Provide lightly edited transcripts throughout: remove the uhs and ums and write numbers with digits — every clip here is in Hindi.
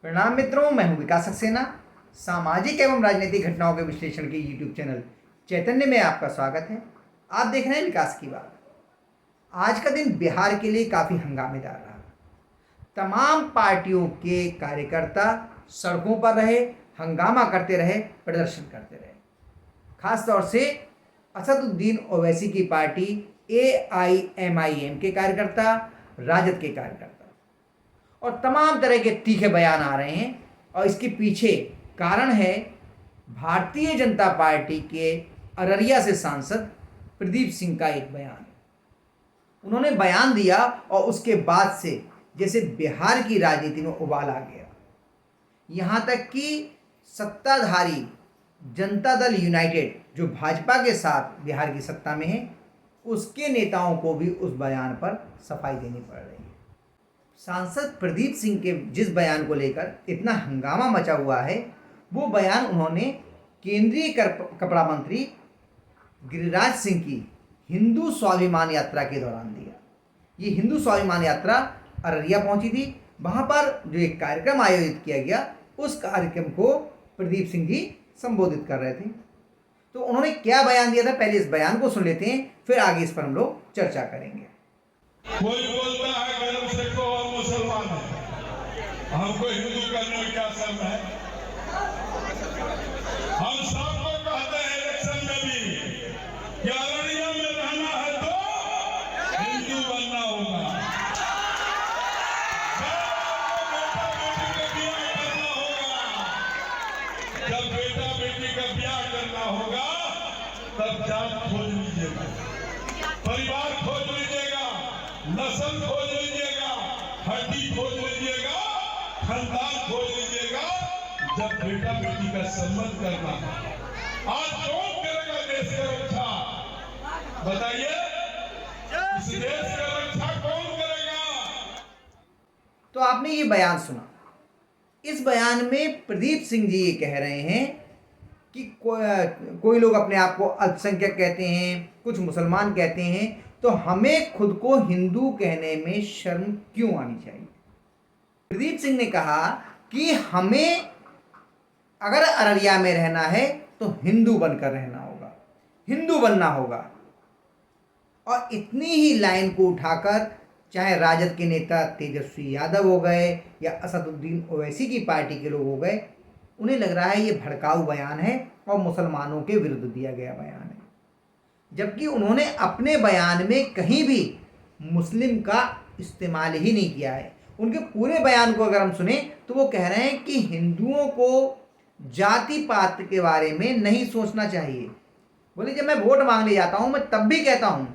प्रणाम मित्रों, मैं हूं विकास सक्सेना। सामाजिक एवं राजनीतिक घटनाओं के विश्लेषण के यूट्यूब चैनल चैतन्य में आपका स्वागत है। आप देख रहे हैं विकास की बात। आज का दिन बिहार के लिए काफ़ी हंगामेदार रहा। तमाम पार्टियों के कार्यकर्ता सड़कों पर रहे, हंगामा करते रहे, प्रदर्शन करते रहे। खास तौर से असदुद्दीन ओवैसी की पार्टी AIMIM के कार्यकर्ता, राजद के कार्यकर्ता और तमाम तरह के तीखे बयान आ रहे हैं। और इसके पीछे कारण है भारतीय जनता पार्टी के अररिया से सांसद प्रदीप सिंह का एक बयान। उन्होंने बयान दिया और उसके बाद से जैसे बिहार की राजनीति में उबाल आ गया। यहाँ तक कि सत्ताधारी जनता दल यूनाइटेड, जो भाजपा के साथ बिहार की सत्ता में है, उसके नेताओं को भी उस बयान पर सफाई देनी पड़ रही है। सांसद प्रदीप सिंह के जिस बयान को लेकर इतना हंगामा मचा हुआ है, वो बयान उन्होंने केंद्रीय कपड़ा मंत्री गिरिराज सिंह की हिंदू स्वाभिमान यात्रा के दौरान दिया। ये हिंदू स्वाभिमान यात्रा अररिया पहुंची थी। वहाँ पर जो एक कार्यक्रम आयोजित किया गया, उस कार्यक्रम को प्रदीप सिंह जी संबोधित कर रहे थे। तो उन्होंने क्या बयान दिया था, पहले इस बयान को सुन लेते हैं, फिर आगे इस पर हम लोग चर्चा करेंगे। कोई बोलता है गर्व से को हम मुसलमान हैं, हमको हिंदू करने में क्या शर्म है। हम सबको कहते हैं इलेक्शन में भी कि अररिया में रहना है तो हिंदू बनना होगा, बेटा बेटी का ब्याह करना होगा, तब जात खोज लीजिएगा, परिवार खोज लीजिएगा, नस्ल खोज लीजिएगा, हड्डी खोज लीजिएगा, खानदान खोज लीजिएगा। जब बेटा बेटी का संबंध करना है, आज कौन करेगा देश की रक्षा? बताइए, इस देश की रक्षा कौन करेगा? तो आपने ये बयान सुना। इस बयान में प्रदीप सिंह जी ये कह रहे हैं कि कोई लोग अपने आप को अल्पसंख्यक कहते हैं, कुछ मुसलमान कहते हैं, तो हमें खुद को हिंदू कहने में शर्म क्यों आनी चाहिए। प्रदीप सिंह ने कहा कि हमें अगर अररिया में रहना है तो हिंदू बनकर रहना होगा, हिंदू बनना होगा। और इतनी ही लाइन को उठाकर चाहे राजद के नेता तेजस्वी यादव हो गए या असदुद्दीन ओवैसी की पार्टी के लोग हो गए, उन्हें लग रहा है ये भड़काऊ बयान है और मुसलमानों के विरुद्ध दिया गया बयान है। जबकि उन्होंने अपने बयान में कहीं भी मुस्लिम का इस्तेमाल ही नहीं किया है। उनके पूरे बयान को अगर हम सुने तो वो कह रहे हैं कि हिंदुओं को जाति पात के बारे में नहीं सोचना चाहिए। बोले जब मैं वोट मांगने जाता हूँ, मैं तब भी कहता हूँ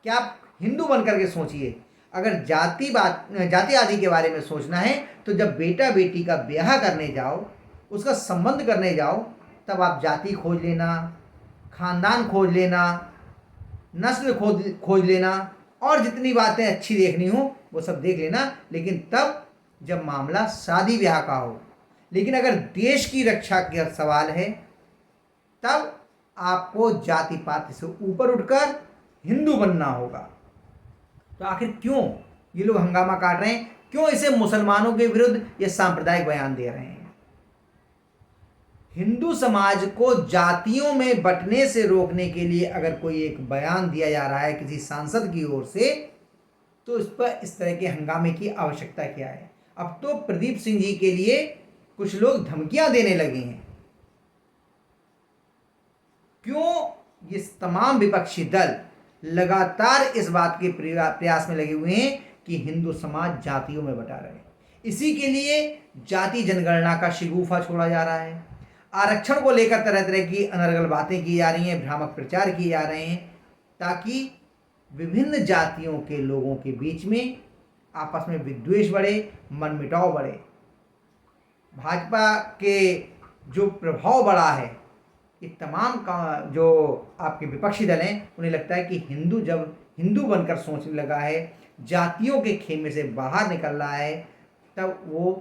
कि आप हिंदू बन करके सोचिए। अगर जाति आदि के बारे में सोचना है तो जब बेटा बेटी का ब्याह करने जाओ, उसका संबंध करने जाओ, तब आप जाति खोज लेना, खानदान खोज लेना, नस्ल खोज लेना और जितनी बातें अच्छी देखनी हो वो सब देख लेना, लेकिन तब जब मामला शादी ब्याह का हो। लेकिन अगर देश की रक्षा का सवाल है, तब आपको जाति पात से ऊपर उठकर हिंदू बनना होगा। तो आखिर क्यों ये लोग हंगामा काट रहे हैं, क्यों इसे मुसलमानों के विरुद्ध ये सांप्रदायिक बयान दे रहे हैं। हिंदू समाज को जातियों में बंटने से रोकने के लिए अगर कोई एक बयान दिया जा रहा है किसी सांसद की ओर से, तो इस पर इस तरह के हंगामे की आवश्यकता क्या है। अब तो प्रदीप सिंह जी के लिए कुछ लोग धमकियां देने लगे हैं। क्यों ये तमाम विपक्षी दल लगातार इस बात के प्रयास में लगे हुए हैं कि हिंदू समाज जातियों में बटा रहे। इसी के लिए जाति जनगणना का शिगूफा छोड़ा जा रहा है। आरक्षण को लेकर तरह तरह की अनर्गल बातें की जा रही हैं, भ्रामक प्रचार किए जा रहे हैं, ताकि विभिन्न जातियों के लोगों के बीच में आपस में विद्वेष बढ़े, मनमुटाव बढ़े। भाजपा के जो प्रभाव बढ़ा है, ये तमाम का जो आपके विपक्षी दल हैं, उन्हें लगता है कि हिंदू जब हिंदू बनकर सोचने लगा है, जातियों के खेमे से बाहर निकल रहा है, तब वो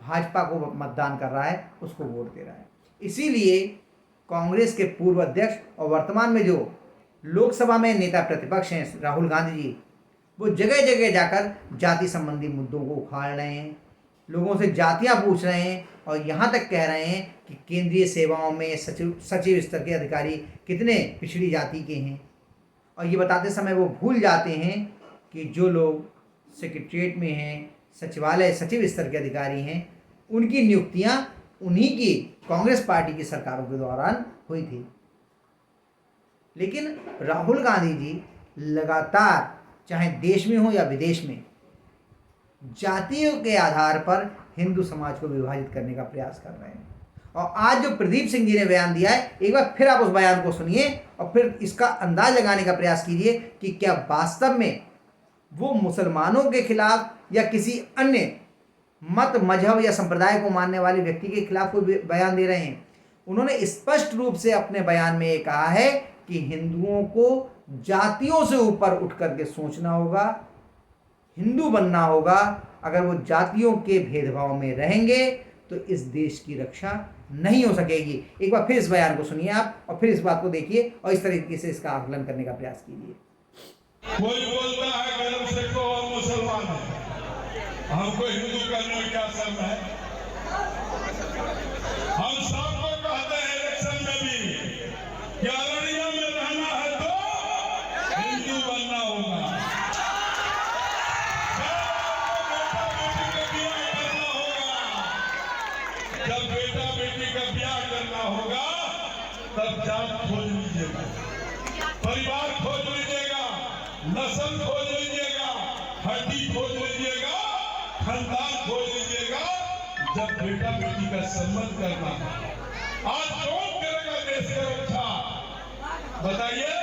भाजपा को मतदान कर रहा है, उसको वोट दे रहा है। इसीलिए कांग्रेस के पूर्व अध्यक्ष और वर्तमान में जो लोकसभा में नेता प्रतिपक्ष हैं राहुल गांधी जी, वो जगह जगह जाकर जाति संबंधी मुद्दों को उखाड़ रहे हैं, लोगों से जातियां पूछ रहे हैं और यहाँ तक कह रहे हैं कि केंद्रीय सेवाओं में सचिव स्तर के अधिकारी कितने पिछड़ी जाति के हैं। और ये बताते समय वो भूल जाते हैं कि जो लोग सेक्रेटरीट में हैं, सचिवालय सचिव स्तर के अधिकारी हैं, उनकी नियुक्तियां उन्हीं की कांग्रेस पार्टी की सरकारों के दौरान हुई थी। लेकिन राहुल गांधी जी लगातार, चाहे देश में हो या विदेश में, जातियों के आधार पर हिंदू समाज को विभाजित करने का प्रयास कर रहे हैं। और आज जो प्रदीप सिंह जी ने बयान दिया है, एक बार फिर आप उस बयान को सुनिए और फिर इसका अंदाज लगाने का प्रयास कीजिए कि क्या वास्तव में वो मुसलमानों के खिलाफ या किसी अन्य मत, मजहब या संप्रदाय को मानने वाले व्यक्ति के खिलाफ कोई बयान दे रहे हैं। उन्होंने स्पष्ट रूप से अपने बयान में ये कहा है कि हिंदुओं को जातियों से ऊपर उठ करके सोचना होगा, हिंदू बनना होगा। अगर वो जातियों के भेदभाव में रहेंगे तो इस देश की रक्षा नहीं हो सकेगी। एक बार फिर इस बयान को सुनिए आप और फिर इस बात को देखिए और इस तरीके से इसका आकलन करने का प्रयास कीजिए। कोई बोलता है गर्म से को हम मुसलमान हैं, हमको हिंदू करने में क्या शर्म है। हम सबको कहते हैं इलेक्शन में भी कि अररिया में रहना है तो हिंदू बनना होगा, जब बेटा बेटी का ब्याह करना होगा तब जात खोज लीजिएगा, परिवार खोज लीजिएगा, नस्ल खोज लीजिएगा, हड्डी खोज लीजिएगा, खानदान खोज लीजिएगा। जब बेटा बेटी का संबंध करना है, आज कौन करेगा देश की रक्षा? बताइए,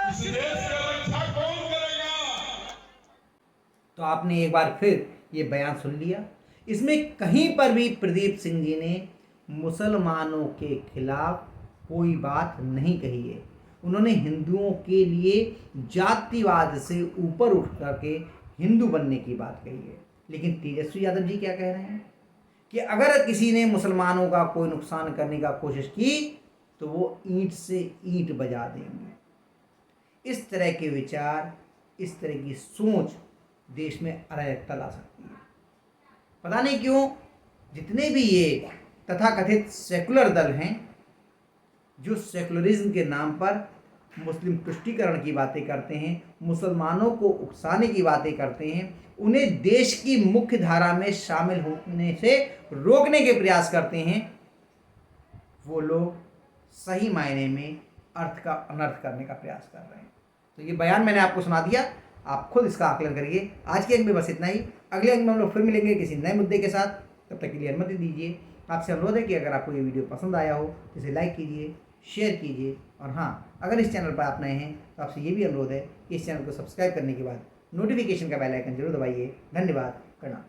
इस देश की रक्षा कौन करेगा? तो आपने एक बार फिर ये बयान सुन लिया। इसमें कहीं पर भी प्रदीप सिंह जी ने मुसलमानों के खिलाफ कोई बात नहीं कही है। उन्होंने हिंदुओं के लिए जातिवाद से ऊपर उठ करके हिंदू बनने की बात कही है। लेकिन तेजस्वी यादव जी क्या कह रहे हैं कि अगर किसी ने मुसलमानों का कोई नुकसान करने का कोशिश की तो वो ईंट से ईंट बजा देंगे। इस तरह के विचार, इस तरह की सोच देश में अराजकता ला सकती है। पता नहीं क्यों जितने भी ये तथाकथित सेकुलर दल हैं जो सेकुलरिज्म के नाम पर मुस्लिम तुष्टीकरण की बातें करते हैं, मुसलमानों को उकसाने की बातें करते हैं, उन्हें देश की मुख्य धारा में शामिल होने से रोकने के प्रयास करते हैं, वो लोग सही मायने में अर्थ का अनर्थ करने का प्रयास कर रहे हैं। तो ये बयान मैंने आपको सुना दिया, आप खुद इसका आकलन करिए। आज के अंक में बस इतना ही। अगले अंक में हम लोग फिर मिलेंगे किसी नए मुद्दे के साथ। तब तक के लिए अनुमति दीजिए। आपसे अनुरोध है कि अगर आपको ये वीडियो पसंद आया हो तो इसे लाइक कीजिए, शेयर कीजिए और हाँ, अगर इस चैनल पर आप नए हैं तो आपसे ये भी अनुरोध है कि इस चैनल को सब्सक्राइब करने के बाद नोटिफिकेशन का बेल आइकन जरूर दबाइए। धन्यवाद। प्रणाम।